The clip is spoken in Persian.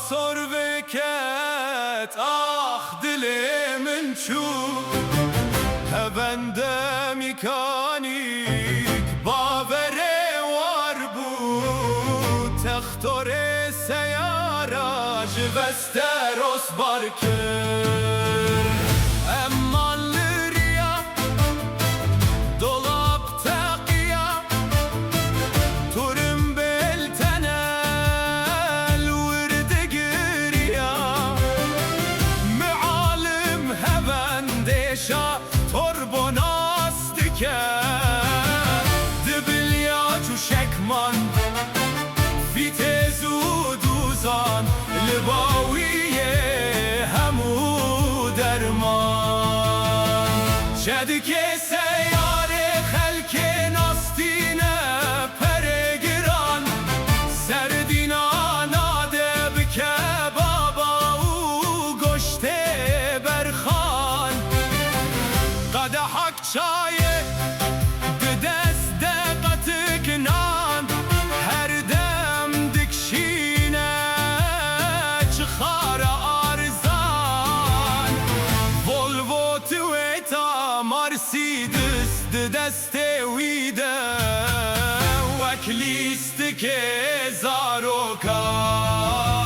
سر وکت آخ دل من چون هونده میکانیک باوره وار بود تختور سیارا جوسته روز بار کرد امان لریا dolap تقیا تورم بالتنال ورد گریا معالم هوندشا تربوناست که دبلیا چو شکمان فیت زودوزان لباویه همو درمان شد که سیار خلک ناستینه پرگران سردینا ناده بکه بابا و گشته برخان قدحک چای به دست دقت کنان هر دم دکشینه چخار آرزان ولوو تویتا مرسیدس دست ویده وکلیست که زاروکان